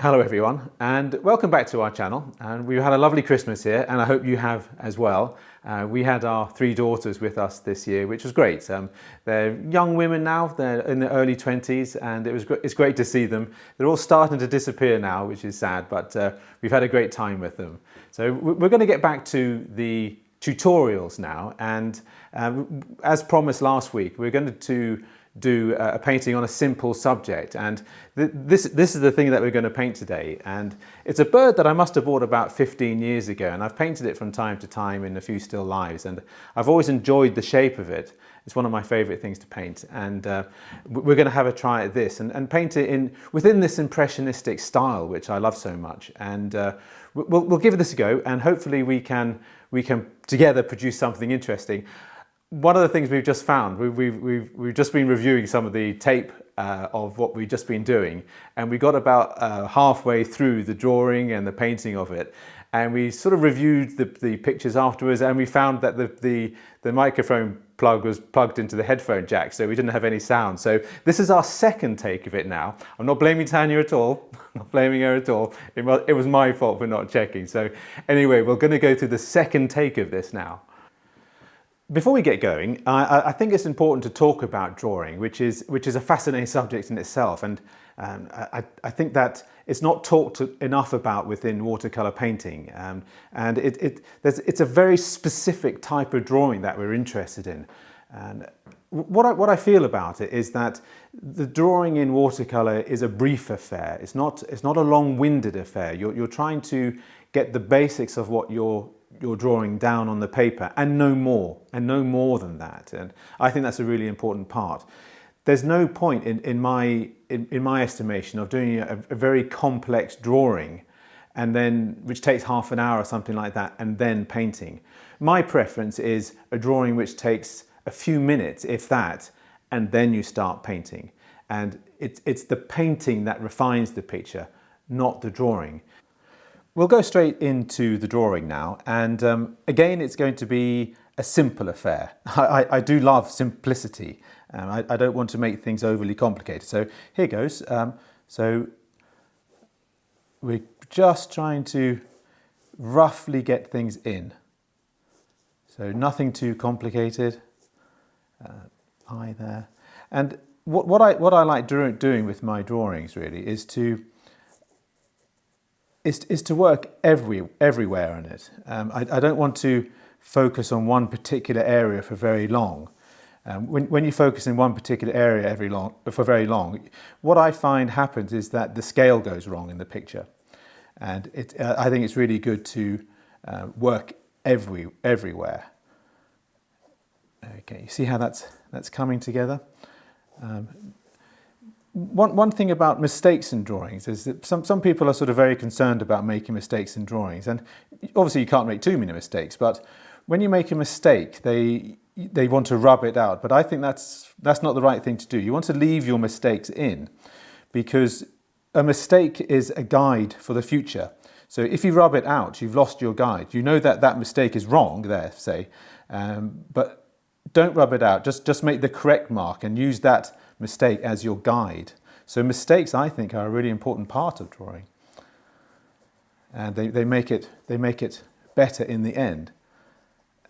Hello everyone, and welcome back to our channel. And we've had a lovely Christmas here, and I hope you have as well. We had our three daughters with us this year, which was great. They're young women now, they're in their early 20s, and it's great to see them. They're all starting to disappear now, which is sad, but we've had a great time with them. So we're going to get back to the tutorials now, and as promised last week, we're going to do a painting on a simple subject, and this is the thing that we're going to paint today. And it's a bird that I must have bought about 15 years ago, and I've painted it from time to time in a few still lifes, and I've always enjoyed the shape of it. It's one of my favorite things to paint, and we're going to have a try at this and paint it within this impressionistic style, which I love so much. And we'll give this a go, and hopefully we can together produce something interesting. One of the things we've just found, we've just been reviewing some of the tape of what we've just been doing, and we got about halfway through the drawing and the painting of it, and we sort of reviewed the pictures afterwards, and we found that the microphone plug was plugged into the headphone jack, so we didn't have any sound. So this is our second take of it now. I'm not blaming Tanya at all, I'm not blaming her at all. It was my fault for not checking. So anyway, we're going to go through the second take of this now. Before we get going, I think it's important to talk about drawing, which is a fascinating subject in itself, and I think that it's not talked enough about within watercolour painting, and it's a very specific type of drawing that we're interested in. And what I feel about it is that the drawing in watercolour is a brief affair. It's not a long-winded affair. You're trying to get the basics of what you're drawing down on the paper, and no more than that. And I think that's a really important part. There's no point in my estimation of doing a very complex drawing and then which takes half an hour or something like that, and then painting. My preference is a drawing which takes a few minutes, if that, and then you start painting. And it's the painting that refines the picture, not the drawing. We'll go straight into the drawing now, and again it's going to be a simple affair. I do love simplicity, and I don't want to make things overly complicated. So here goes. So we're just trying to roughly get things in. So nothing too complicated. Eye there. And what I like doing with my drawings really is to work everywhere on it. I don't want to focus on one particular area for very long. When you focus in one particular area for very long, what I find happens is that the scale goes wrong in the picture. And I think it's really good to work everywhere. Okay, you see how that's coming together? One thing about mistakes in drawings is that some people are sort of very concerned about making mistakes in drawings, and obviously you can't make too many mistakes, but when you make a mistake they want to rub it out, but I think that's not the right thing to do. You want to leave your mistakes in, because a mistake is a guide for the future. So if you rub it out, you've lost your guide. You know that mistake is wrong there, say, but don't rub it out. Just make the correct mark and use that mistake as your guide. So mistakes, I think, are a really important part of drawing, and they make it better in the end.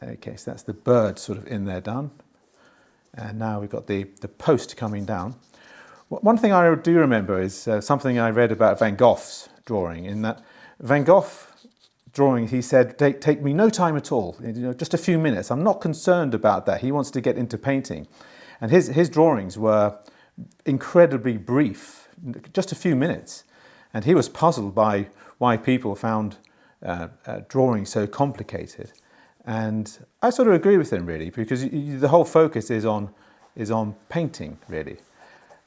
Okay, so that's the bird sort of in there done, and now we've got the post coming down. One thing I do remember is something I read about Van Gogh's drawing. In that Van Gogh drawing, he said, take me no time at all, just a few minutes. I'm not concerned about that. He wants to get into painting. And his drawings were incredibly brief, just a few minutes. And he was puzzled by why people found drawing so complicated. And I sort of agree with him, really, because the whole focus is on painting, really.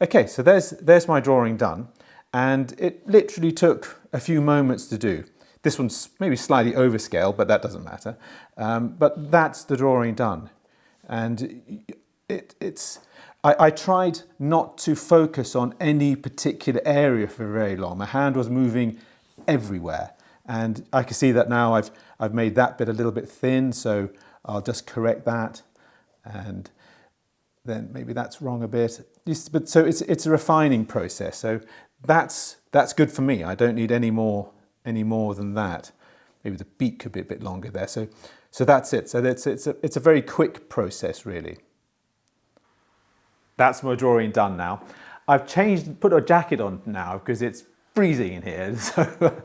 Okay, so there's my drawing done. And it literally took a few moments to do. This one's maybe slightly overscale, but that doesn't matter. But that's the drawing done. And I tried not to focus on any particular area for very long. My hand was moving everywhere, and I can see that now I've made that bit a little bit thin, so I'll just correct that, and then maybe that's wrong a bit. But so it's a refining process. So that's that's good for me. I don't need any more than that. Maybe the beak could be a bit longer there. So that's it. So it's a very quick process, really. That's my drawing done now. I've put a jacket on now because it's freezing in here. So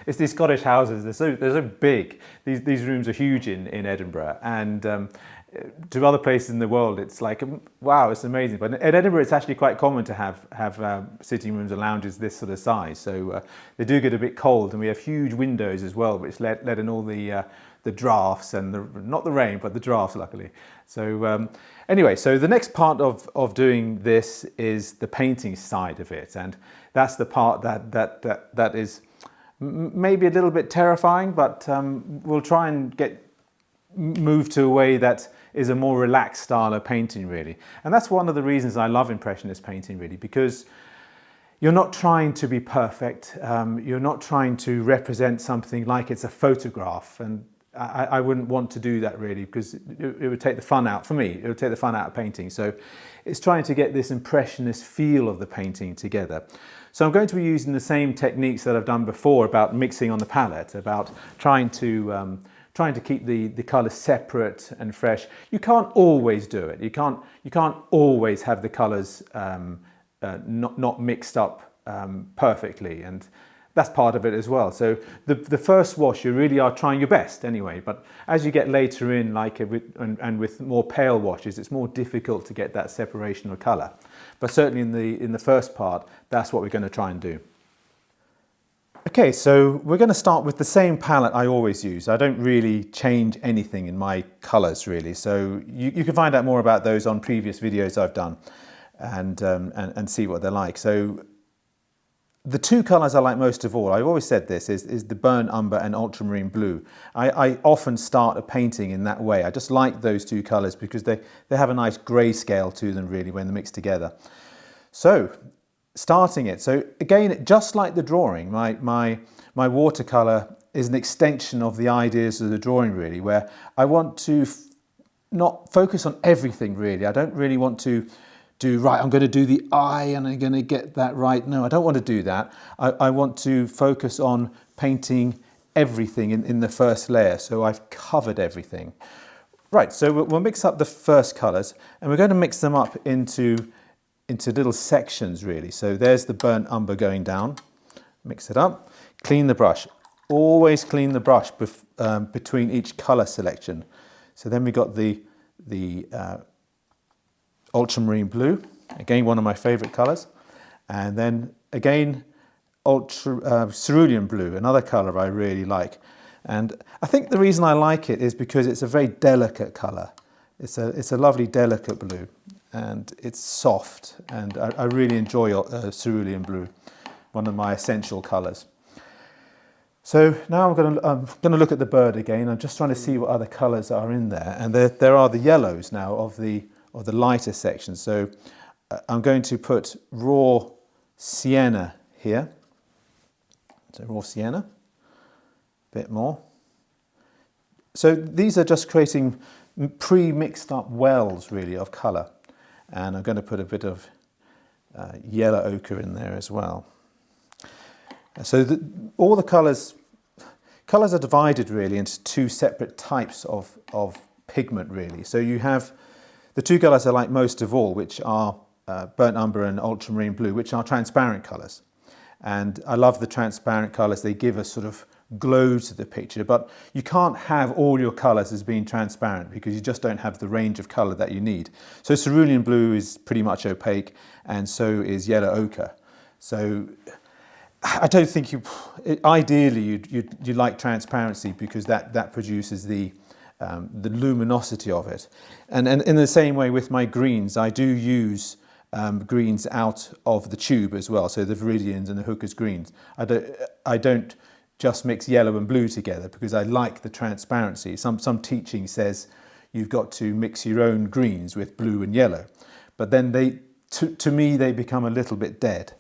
it's these Scottish houses. They're so big. These rooms are huge in Edinburgh, and to other places in the world, it's like, wow, it's amazing. But in Edinburgh, it's actually quite common to have sitting rooms and lounges this sort of size. So they do get a bit cold, and we have huge windows as well, which let in all the drafts and not the rain, but the drafts, luckily. So anyway, so the next part of doing this is the painting side of it, and that's the part that is maybe a little bit terrifying, but we'll try and move to a way that is a more relaxed style of painting, really. And that's one of the reasons I love Impressionist painting, really, because you're not trying to be perfect. You're not trying to represent something like it's a photograph, and I wouldn't want to do that, really, because it would take the fun out, for me, it would take the fun out of painting. So it's trying to get this Impressionist feel of the painting together. So I'm going to be using the same techniques that I've done before about mixing on the palette, about trying to keep the colours separate and fresh. You can't always do it. You can't always have the colours not mixed up perfectly, and that's part of it as well. So the first wash, you really are trying your best anyway, but as you get later in, with more pale washes, it's more difficult to get that separation of colour. But certainly in the first part, that's what we're going to try and do. Okay, so we're going to start with the same palette I always use. I don't really change anything in my colours, really. So you can find out more about those on previous videos I've done and see what they're like. So the two colours I like most of all, I've always said this, is the burnt umber and ultramarine blue. I often start a painting in that way. I just like those two colours because they have a nice grayscale to them, really, when they're mixed together. So starting it. So again, just like the drawing, my watercolour is an extension of the ideas of the drawing, really, where I want to not focus on everything, really. I don't really want to right, I'm going to do the eye and I'm going to get that right. No, I don't want to do that. I want to focus on painting everything in the first layer, so I've covered everything. Right, so we'll mix up the first colours, and we're going to mix them up into little sections, really. So there's the burnt umber going down. Mix it up. Clean the brush. Always clean the brush between each colour selection. So then we got the ultramarine blue, again one of my favourite colours, and then again cerulean blue, another colour I really like. And I think the reason I like it is because it's a very delicate colour. It's a lovely delicate blue, and it's soft, and I really enjoy cerulean blue, one of my essential colours. So now I'm going to look at the bird again. I'm just trying to see what other colours are in there, and there are the yellows now of the lighter section. So I'm going to put raw sienna here. So raw sienna, a bit more. So these are just creating pre-mixed up wells, really, of colour. And I'm going to put a bit of yellow ochre in there as well. So all the colours are divided, really, into two separate types of pigment, really. So you have the two colours I like most of all, which are burnt umber and ultramarine blue, which are transparent colours. And I love the transparent colours. They give a sort of glow to the picture, but you can't have all your colours as being transparent because you just don't have the range of colour that you need. So cerulean blue is pretty much opaque, and so is yellow ochre. So I don't think ideally you'd like transparency, because that produces the luminosity of it. And in the same way with my greens, I do use greens out of the tube as well. So the Viridians and the Hooker's greens. I don't just mix yellow and blue together because I like the transparency. Some teaching says you've got to mix your own greens with blue and yellow, but then to me they become a little bit dead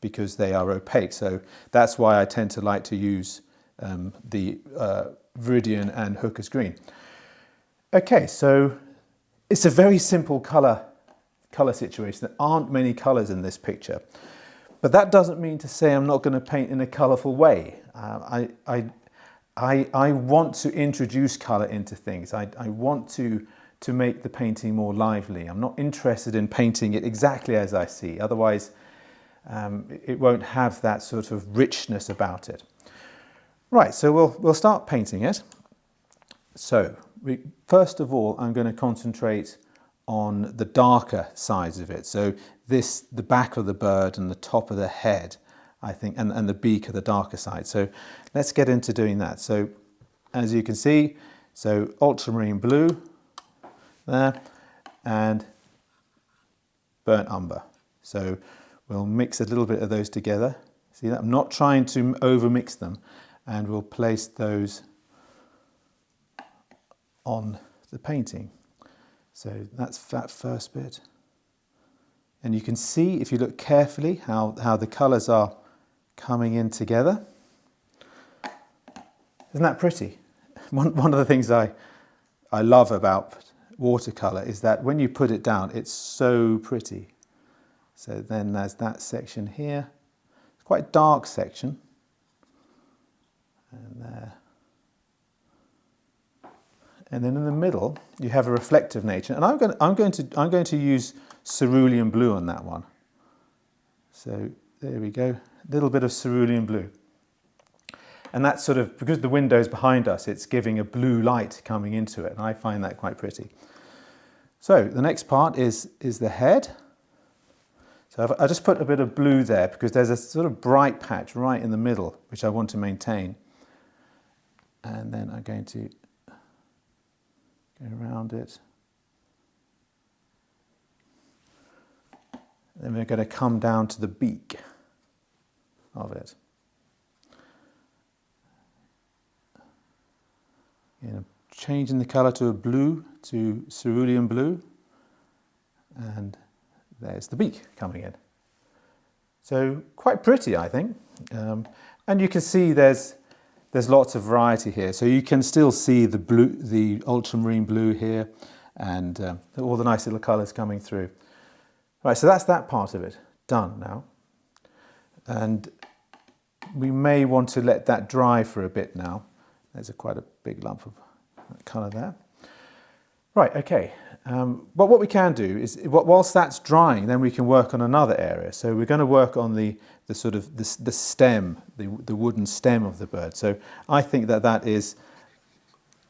because they are opaque. So that's why I tend to like to use the Viridian and Hooker's green. Okay, so it's a very simple colour situation. There aren't many colours in this picture, But that doesn't mean to say I'm not going to paint in a colourful way. I want to introduce colour into things. I want to make the painting more lively. I'm not interested in painting it exactly as I see. Otherwise, it won't have that sort of richness about it. Right, so we'll start painting it. So first of all, I'm going to concentrate on the darker sides of it. So the back of the bird and the top of the head, I think, and the beak are the darker side. So let's get into doing that. So as you can see, so ultramarine blue there and burnt umber. So we'll mix a little bit of those together. See that? I'm not trying to over mix them, and we'll place those on the painting. So that's that first bit. And you can see, if you look carefully, how the colours are coming in together. Isn't that pretty? One of the things I love about watercolour is that when you put it down, it's so pretty. So then there's that section here. It's quite a dark section. And there. And then in the middle, you have a reflective nature. And I'm going to use cerulean blue on that one. So there we go, a little bit of cerulean blue. And that's sort of, because the window's behind us, it's giving a blue light coming into it. And I find that quite pretty. So the next part is the head. So I just put a bit of blue there because there's a sort of bright patch right in the middle, which I want to maintain. And then I'm going to go around it. Then we're going to come down to the beak of it. Changing the colour to a blue, to cerulean blue. And there's the beak coming in. So quite pretty, I think. And you can see there's lots of variety here. So you can still see the blue, the ultramarine blue here, and all the nice little colours coming through. Right, so that's that part of it done now. And we may want to let that dry for a bit now. There's quite a big lump of colour there. Right, okay. But what we can do is, whilst that's drying, then we can work on another area. So we're going to work on the sort of the stem, the wooden stem of the bird. So I think that is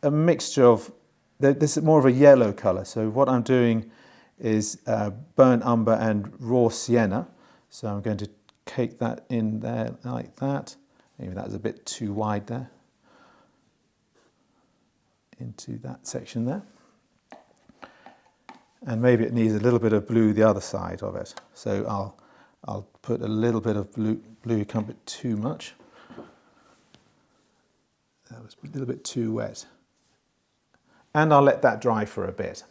a mixture of, this is more of a yellow colour. So what I'm doing is burnt umber and raw sienna. So I'm going to cake that in there like that. Maybe that was a bit too wide there. Into that section there. And maybe it needs a little bit of blue the other side of it. So I'll put a little bit of blue, can't a bit too much. That was a little bit too wet. And I'll let that dry for a bit.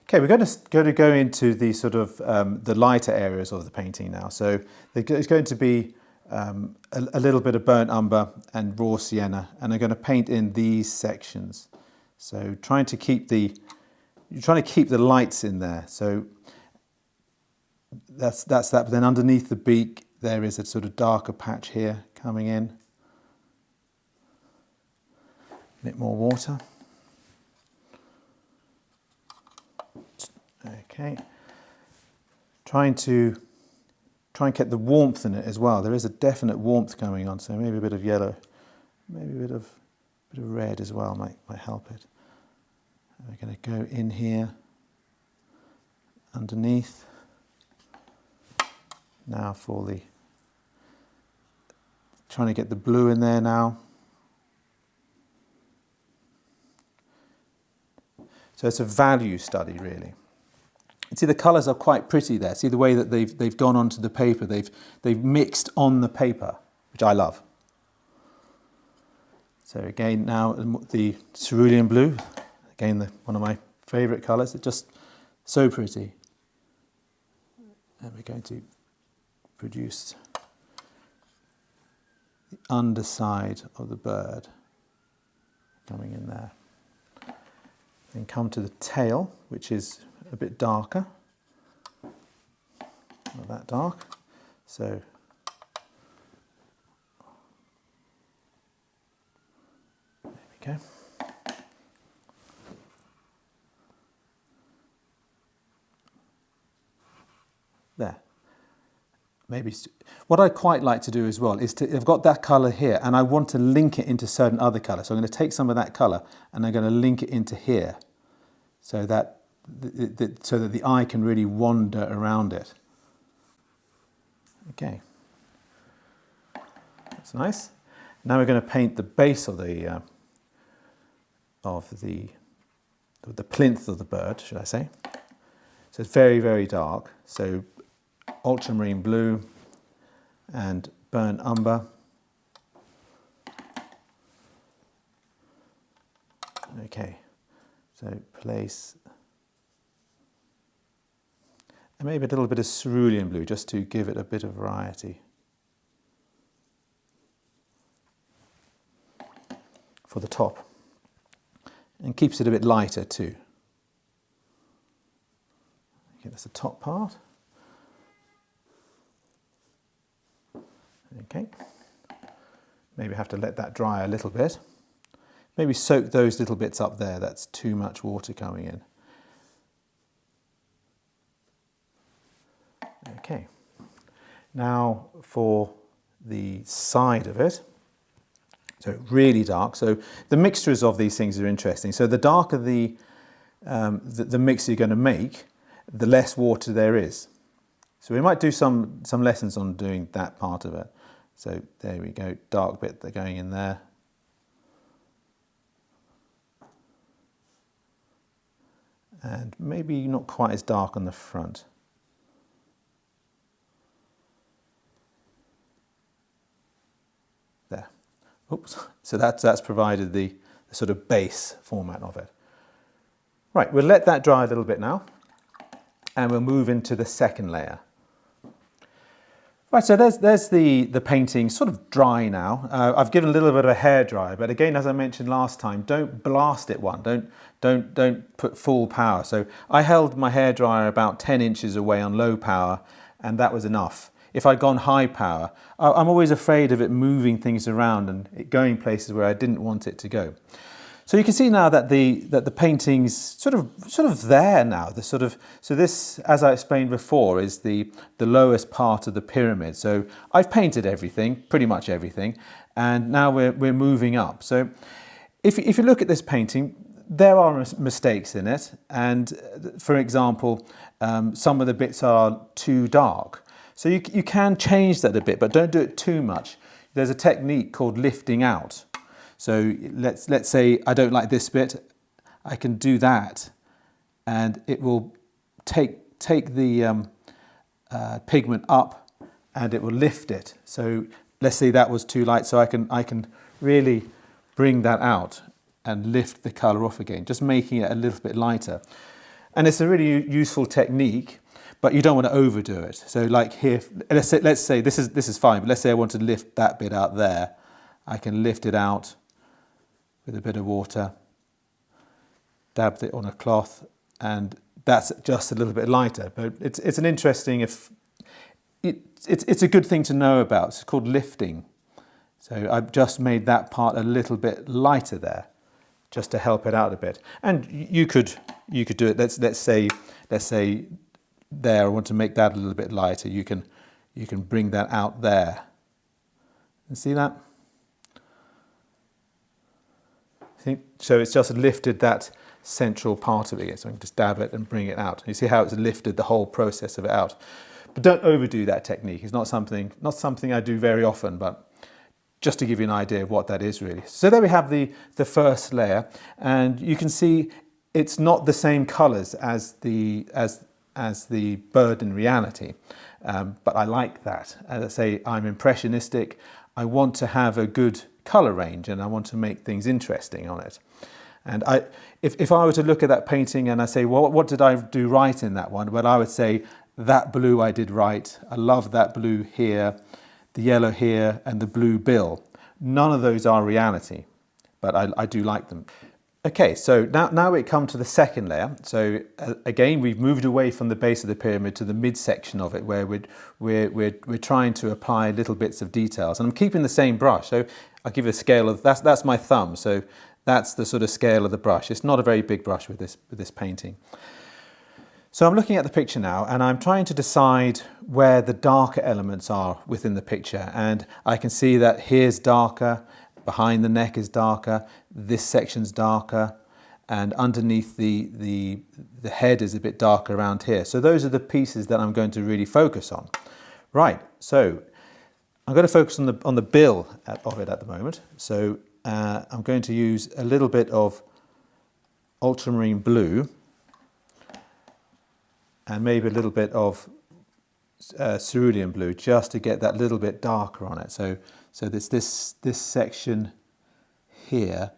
Okay, we're going to go into the sort of the lighter areas of the painting now. So it's going to be a little bit of burnt umber and raw sienna, and I'm going to paint in these sections. So trying to keep the lights in there. So that's that. But then underneath the beak, there is a sort of darker patch here coming in. A bit more water. Okay. Try and get the warmth in it as well. There is a definite warmth going on, so maybe a bit of yellow, maybe a bit of red as well might help it. And we're going to go in here, underneath. Now for trying to get the blue in there now. So it's a value study, really. You see the colours are quite pretty there. See the way that they've gone onto the paper. They've mixed on the paper, which I love. So again, now the cerulean blue, again one of my favourite colours. It's just so pretty. And we're going to produce the underside of the bird coming in there. Then come to the tail, which is a bit darker. that dark. So there we go. There. Maybe what I quite like to do as well is I've got that colour here and I want to link it into certain other colours. So I'm going to take some of that colour and I'm going to link it into here so that the eye can really wander around it. Okay, that's nice. Now we're going to paint the base of the plinth of the bird, should I say. So it's very, very dark. So ultramarine blue and burnt umber. Okay, so place, and maybe a little bit of cerulean blue just to give it a bit of variety. For the top, and keeps it a bit lighter too. Okay, that's the top part. Okay, maybe have to let that dry a little bit. Maybe soak those little bits up there, that's too much water coming in. Okay, now for the side of it. So really dark. So the mixtures of these things are interesting. So the darker the mix you're going to make, the less water there is. So we might do some lessons on doing that part of it. So there we go, dark bit they're going in there. And maybe not quite as dark on the front. There. Oops. So that's provided the sort of base format of it. Right, we'll let that dry a little bit now. And we'll move into the second layer. Right, so there's the painting sort of dry now. I've given a little bit of a hairdryer, but again, as I mentioned last time, don't blast it don't put full power. So I held my hairdryer about 10 inches away on low power, and that was enough. If I'd gone high power, I'm always afraid of it moving things around and it going places where I didn't want it to go. So you can see now that the painting's sort of there now. So this, as I explained before, is the lowest part of the pyramid. So I've painted everything, pretty much everything, and now we're moving up. So if you look at this painting, there are mistakes in it, and for example, some of the bits are too dark. So you can change that a bit, but don't do it too much. There's a technique called lifting out. So let's say I don't like this bit, I can do that, and it will take the pigment up, and it will lift it. So let's say that was too light, so I can really bring that out and lift the colour off again, just making it a little bit lighter. And it's a really useful technique, but you don't want to overdo it. So like here, let's say this is fine, but let's say I want to lift that bit out there. I can lift it out with a bit of water, dab it on a cloth, and that's just a little bit lighter. But it's an interesting, it's a good thing to know about. It's called lifting. So I've just made that part a little bit lighter there, just to help it out a bit. And you could do it. Let's say there I want to make that a little bit lighter. You can bring that out there. And see that? So it's just lifted that central part of it. So I can just dab it and bring it out. You see how it's lifted the whole process of it out. But don't overdo that technique. It's not something I do very often, but just to give you an idea of what that is really. So there we have the first layer, and you can see it's not the same colours as the bird in reality. But I like that. As I say, I'm impressionistic. I want to have a good colour range, and I want to make things interesting on it. And if I were to look at that painting and I say, well, what did I do right in that one? Well, I would say that blue I did right. I love that blue here, the yellow here, and the blue bill. None of those are reality, but I do like them. Okay, so now we come to the second layer. So again, we've moved away from the base of the pyramid to the midsection of it, where we're trying to apply little bits of details. And I'm keeping the same brush. So I'll give you a scale of that's my thumb. So that's the sort of scale of the brush. It's not a very big brush with this painting. So I'm looking at the picture now, and I'm trying to decide where the darker elements are within the picture. And I can see that here's darker. Behind the neck is darker, this section's darker, and underneath the head is a bit darker around here. So those are the pieces that I'm going to really focus on. Right, so I'm going to focus on the bill of it at the moment. So I'm going to use a little bit of ultramarine blue and maybe a little bit of cerulean blue, just to get that little bit darker on it. So this section here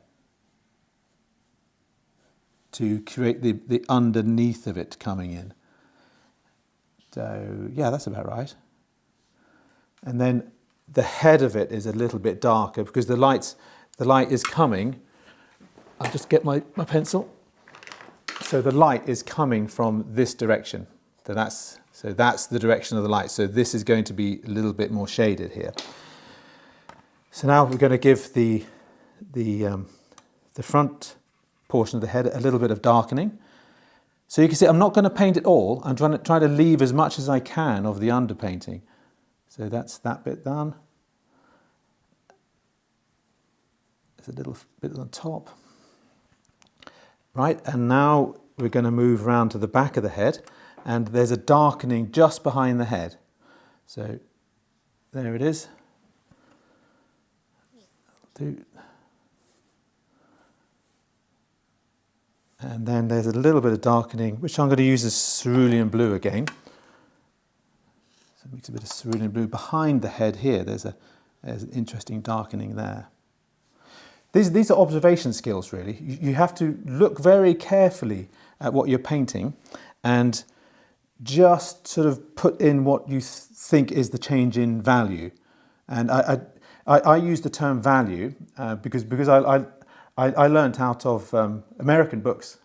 to create the underneath of it coming in. So yeah, that's about right. And then the head of it is a little bit darker because the light is coming. I'll just get my pencil. So the light is coming from this direction. So that's the direction of the light. So this is going to be a little bit more shaded here. So now we're going to give the front portion of the head a little bit of darkening. So you can see I'm not going to paint it all. I'm trying to leave as much as I can of the underpainting. So that's that bit done. There's a little bit on top. Right, and now we're going to move around to the back of the head, and there's a darkening just behind the head. So there it is. And then there's a little bit of darkening, which I'm going to use as cerulean blue again. So it makes a bit of cerulean blue behind the head here. There's an interesting darkening there. These are observation skills, really. You have to look very carefully at what you're painting and just sort of put in what you think is the change in value. And I use the term value because I learnt out of American books,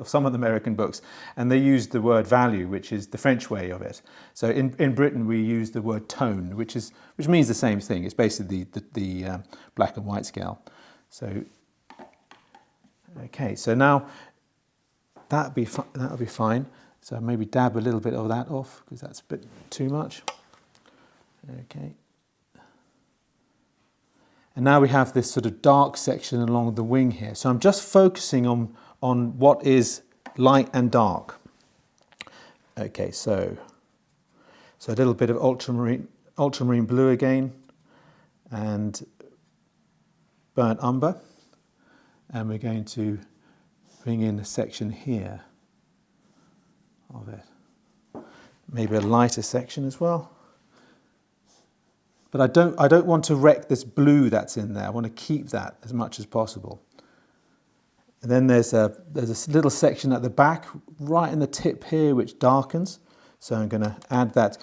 some of the American books, and they used the word value, which is the French way of it. So in Britain we use the word tone, which means the same thing. It's basically the black and white scale. So okay, so now that'll be fine. So maybe dab a little bit of that off because that's a bit too much. Okay. And now we have this sort of dark section along the wing here. So I'm just focusing on what is light and dark. Okay, so a little bit of ultramarine blue again, and burnt umber. And we're going to bring in a section here of it. Maybe a lighter section as well. But I don't want to wreck this blue that's in there. I want to keep that as much as possible. And then there's a little section at the back, right in the tip here, which darkens. So I'm going to add that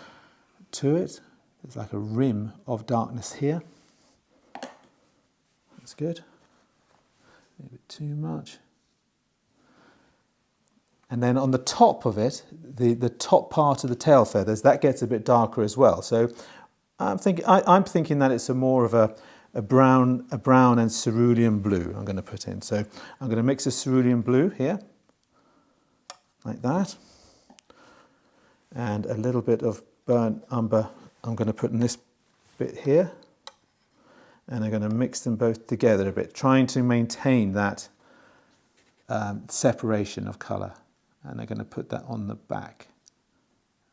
to it. There's like a rim of darkness here. That's good. Maybe too much. And then on the top of it, the top part of the tail feathers, that gets a bit darker as well. So I'm thinking that it's more of a brown and cerulean blue I'm going to put in. So I'm going to mix a cerulean blue here, like that, and a little bit of burnt umber I'm going to put in this bit here, and I'm going to mix them both together a bit, trying to maintain that separation of colour. And I'm going to put that on the back,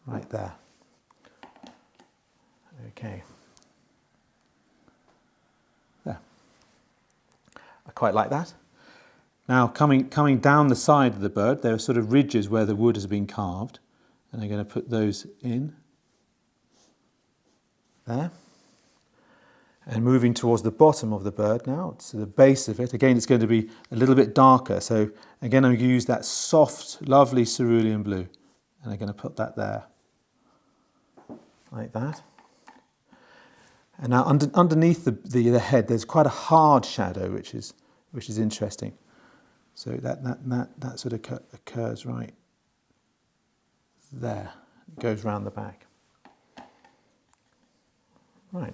right there. Okay. There. I quite like that. Now coming down the side of the bird, there are sort of ridges where the wood has been carved, and I'm going to put those in there. And moving towards the bottom of the bird now, to the base of it, again it's going to be a little bit darker. So again I'm going to use that soft, lovely cerulean blue, and I'm going to put that there, like that. And now underneath the head, there's quite a hard shadow, which is interesting. So that sort of occurs right there. It goes round the back. Right.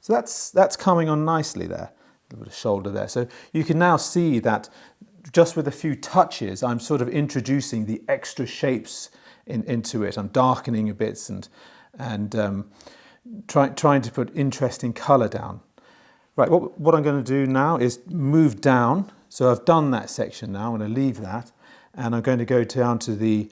So that's coming on nicely there. A little bit of shoulder there. So you can now see that just with a few touches, I'm sort of introducing the extra shapes into it. I'm darkening a bit and trying to put interesting colour down. Right, what I'm going to do now is move down. So I've done that section now. I'm going to leave that, and I'm going to go down to the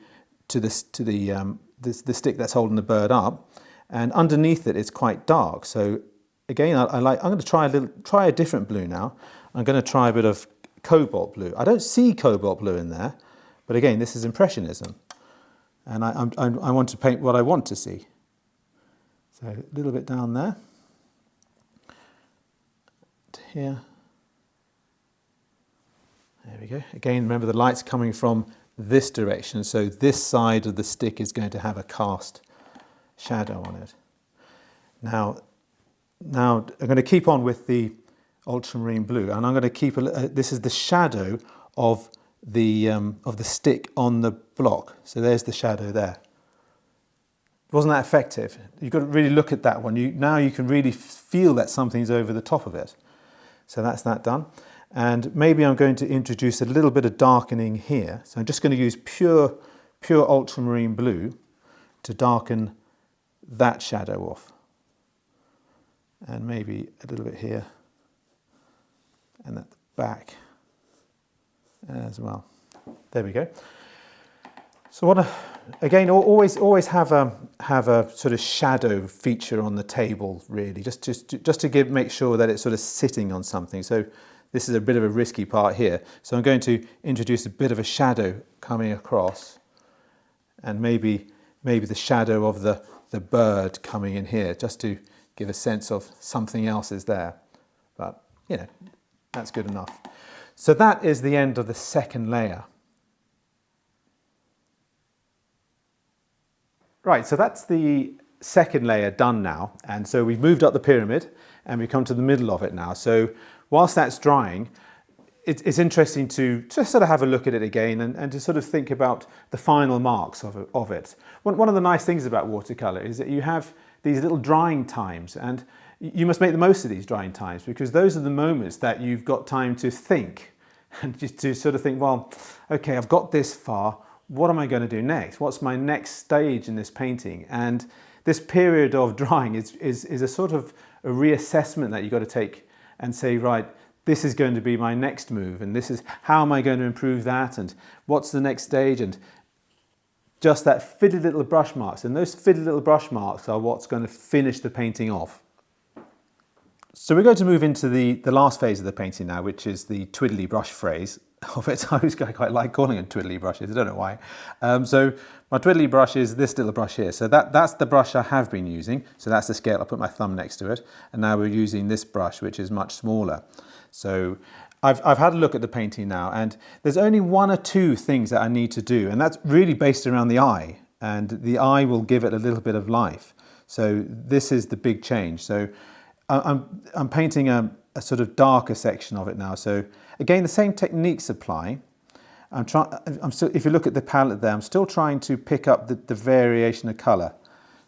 stick that's holding the bird up, and underneath it it's quite dark. So again, I'm going to try a different blue now. I'm going to try a bit of cobalt blue. I don't see cobalt blue in there, but again, this is Impressionism, and I want to paint what I want to see. So a little bit down there, to here. There we go. Again, remember the light's coming from this direction, so this side of the stick is going to have a cast shadow on it. Now I'm going to keep on with the ultramarine blue, and I'm going to keep this is the shadow of the stick on the block. So there's the shadow there. Wasn't that effective? You've got to really look at that one. Now you can really feel that something's over the top of it. So that's that done. And maybe I'm going to introduce a little bit of darkening here. So I'm just going to use pure ultramarine blue to darken that shadow off. And maybe a little bit here and at the back as well. There we go. So again, always have a sort of shadow feature on the table, really, just to make sure that it's sort of sitting on something. So this is a bit of a risky part here. So I'm going to introduce a bit of a shadow coming across, and maybe the shadow of the bird coming in here, just to give a sense of something else is there. But, you know, that's good enough. So that is the end of the second layer. Right, so that's the second layer done now. And so we've moved up the pyramid and we come to the middle of it now. So whilst that's drying, it's interesting to just sort of have a look at it again and to sort of think about the final marks of it. One of the nice things about watercolour is that you have these little drying times, and you must make the most of these drying times, because those are the moments that you've got time to think and just to sort of think, well, okay, I've got this far. What am I going to do next? What's my next stage in this painting? And this period of drying is a sort of a reassessment that you've got to take and say, right, this is going to be my next move, and this is how am I going to improve that, and what's the next stage, and just that fiddly little brush marks. And those fiddly little brush marks are what's going to finish the painting off. So we're going to move into the last phase of the painting now, which is the twiddly brush phase of it. I quite like calling it twiddly brushes, I don't know why. So my twiddly brush is this little brush here. So that's the brush I have been using. So that's the scale, I'll put my thumb next to it. And now we're using this brush, which is much smaller. So I've had a look at the painting now, and there's only one or two things that I need to do, and that's really based around the eye, and the eye will give it a little bit of life. So this is the big change. So I'm painting a sort of darker section of it now. So again, the same techniques apply. If you look at the palette there, I'm still trying to pick up the variation of colour.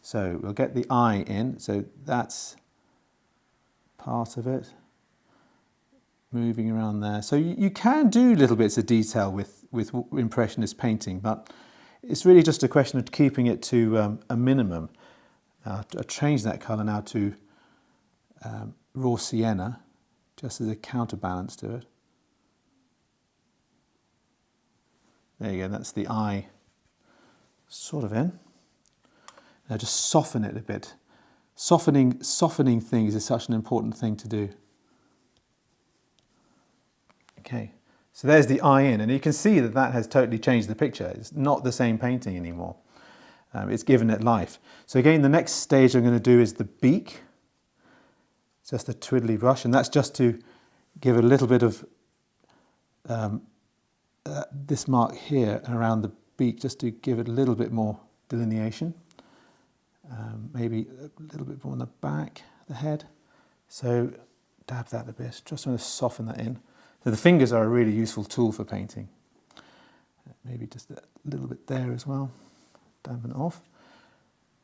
So we'll get the eye in. So that's part of it. Moving around there. So you can do little bits of detail with Impressionist painting, but it's really just a question of keeping it to a minimum. I change that colour now to raw Sienna, just as a counterbalance to it. There you go, that's the eye sort of in. Now just soften it a bit. Softening things is such an important thing to do. Okay, so there's the eye in, and you can see that has totally changed the picture. It's not the same painting anymore. It's given it life. So again, the next stage I'm going to do is the beak. It's just a twiddly brush, and that's just to give a little bit of this mark here around the beak, just to give it a little bit more delineation. Maybe a little bit more on the back, the head. So dab that a bit, just want to soften that in. So the fingers are a really useful tool for painting. Maybe just a little bit there as well, dampen it off.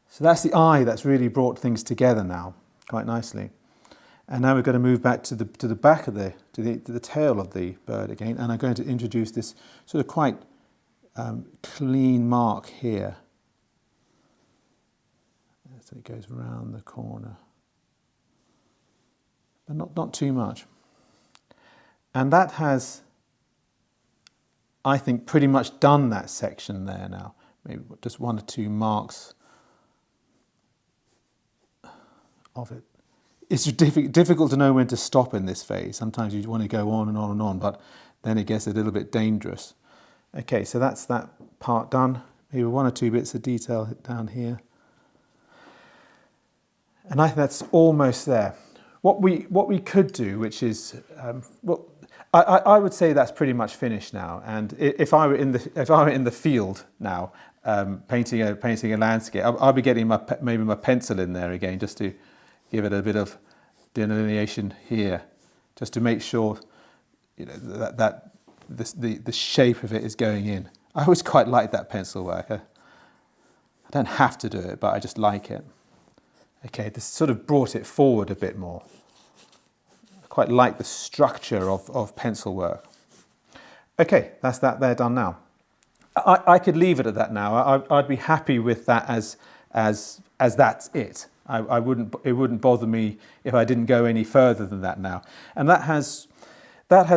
So that's the eye that's really brought things together now, quite nicely. And now we're going to move back to the back of to the tail of the bird again, and I'm going to introduce this sort of quite clean mark here. So it goes around the corner, but not too much. And that has, I think, pretty much done that section there now. Maybe just one or two marks of it. It's difficult to know when to stop in this phase. Sometimes you want to go on and on and on, but then it gets a little bit dangerous. Okay, so that's that part done. Maybe one or two bits of detail down here. And I think that's almost there. What we could do, which is, I would say that's pretty much finished now. And if I were in the field now, painting a landscape, I'll be getting maybe my pencil in there again, just to give it a bit of delineation here, just to make sure, you know, that the shape of it is going in. I always quite like that pencil work. I don't have to do it, but I just like it. Okay, this sort of brought it forward a bit more. I quite like the structure of pencil work. Okay, that's that there done now. I could leave it at that now. I'd be happy with that as that's it. It wouldn't bother me if I didn't go any further than that now. And that has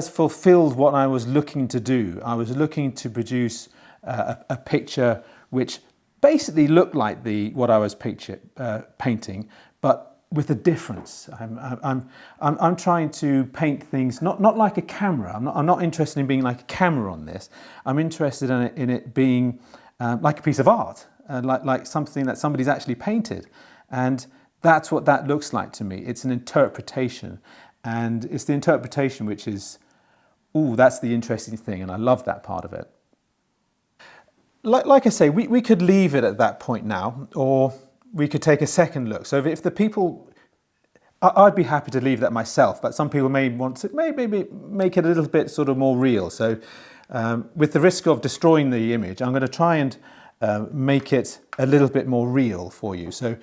fulfilled what I was looking to do. I was looking to produce a picture which basically looked like what I was painting, but with a difference. I'm trying to paint things not like a camera. I'm not interested in being like a camera on this. I'm interested in it being like a piece of art, like something that somebody's actually painted. And that's what that looks like to me. It's an interpretation. And it's the interpretation which is, that's the interesting thing. And I love that part of it. Like I say, we could leave it at that point now, or we could take a second look. So if the people, I'd be happy to leave that myself, but some people may want to maybe make it a little bit sort of more real. So with the risk of destroying the image, I'm going to try and make it a little bit more real for you. So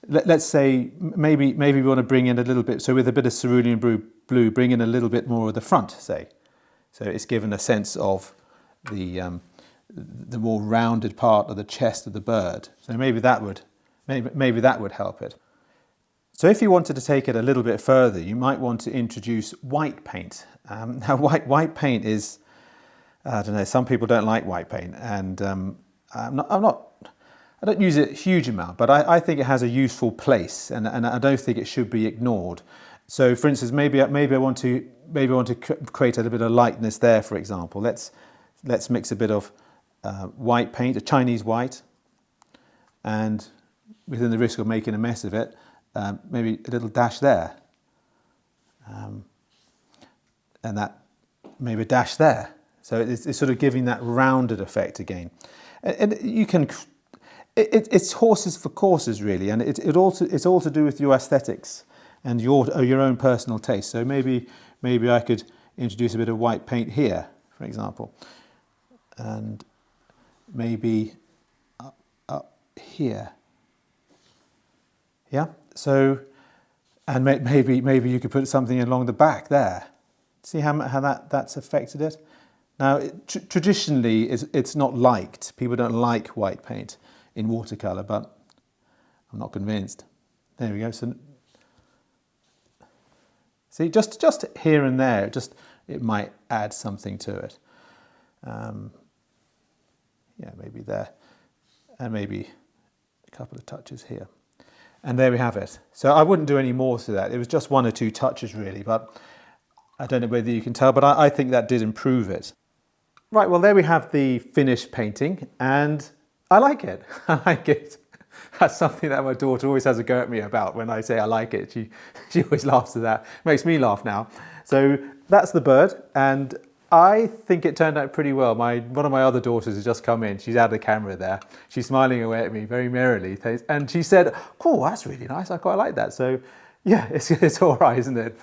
let's say maybe we want to bring in a little bit, so with a bit of cerulean blue, bring in a little bit more of the front, say. So it's given a sense of the more rounded part of the chest of the bird. So maybe that would help it. So if you wanted to take it a little bit further, you might want to introduce white paint. Now white paint is, I don't know, some people don't like white paint, and I don't use it a huge amount, but I think it has a useful place, and I don't think it should be ignored. So, for instance, maybe I want to create a little bit of lightness there. For example, let's mix a bit of white paint, a Chinese white, and within the risk of making a mess of it, maybe a little dash there, and that maybe a dash there. So it's sort of giving that rounded effect again, and you can. It's horses for courses, really, and it's all to do with your aesthetics and your own personal taste. So maybe I could introduce a bit of white paint here, for example, and maybe up here. Yeah. So, and maybe you could put something along the back there. See how that's affected it. Now, traditionally, it's not liked. People don't like white paint in watercolour, but I'm not convinced. There we go. So, see, just here and there, it might add something to it. Yeah, maybe there, and maybe a couple of touches here. And there we have it. So I wouldn't do any more to that. It was just one or two touches, really, but I don't know whether you can tell, but I think that did improve it. Right, well, there we have the finished painting, and I like it. I like it. That's something that my daughter always has a go at me about when I say I like it. She always laughs at that. Makes me laugh now. So that's the bird, and I think it turned out pretty well. One of my other daughters has just come in. She's had the camera there. She's smiling away at me very merrily, and she said, "Oh, that's really nice. I quite like that." So yeah, it's all right, isn't it?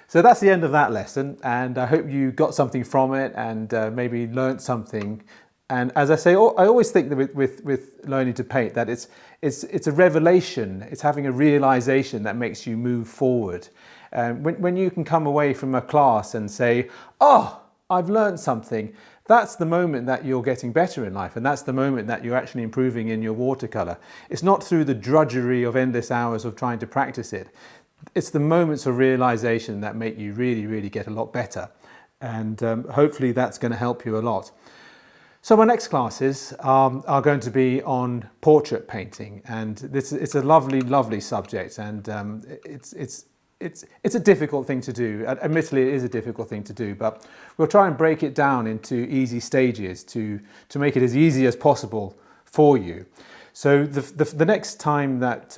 So that's the end of that lesson, and I hope you got something from it and maybe learnt something. And as I say, I always think that with learning to paint that it's a revelation, it's having a realization that makes you move forward. When you can come away from a class and say, oh, I've learned something, that's the moment that you're getting better in life, and that's the moment that you're actually improving in your watercolour. It's not through the drudgery of endless hours of trying to practice it. It's the moments of realization that make you really, really get a lot better. And hopefully that's going to help you a lot. So my next classes are going to be on portrait painting, and it's a lovely, lovely subject, and it's a difficult thing to do. Admittedly, it is a difficult thing to do, but we'll try and break it down into easy stages to make it as easy as possible for you. So the next time that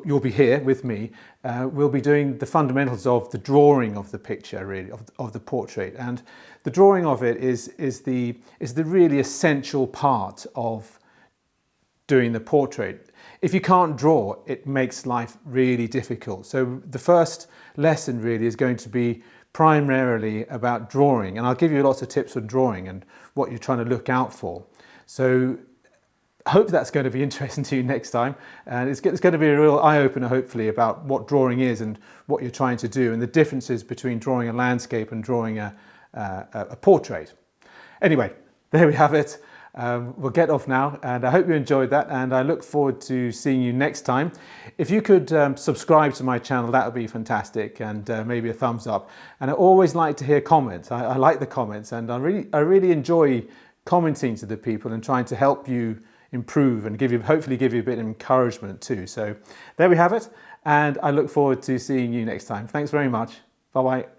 you'll be here with me, we'll be doing the fundamentals of the drawing of the picture, really, of the portrait. And the drawing of it is the really essential part of doing the portrait. If you can't draw, it makes life really difficult. So the first lesson really is going to be primarily about drawing, and I'll give you lots of tips on drawing and what you're trying to look out for. So I hope that's going to be interesting to you next time, and it's going to be a real eye-opener hopefully about what drawing is and what you're trying to do and the differences between drawing a landscape and drawing a portrait. Anyway, there we have it. We'll get off now, and I hope you enjoyed that, and I look forward to seeing you next time. If you could subscribe to my channel, that would be fantastic, and maybe a thumbs up. And I always like to hear comments. I like the comments, and I really enjoy commenting to the people and trying to help you improve and hopefully give you a bit of encouragement too. So there we have it, and I look forward to seeing you next time. Thanks very much. Bye bye.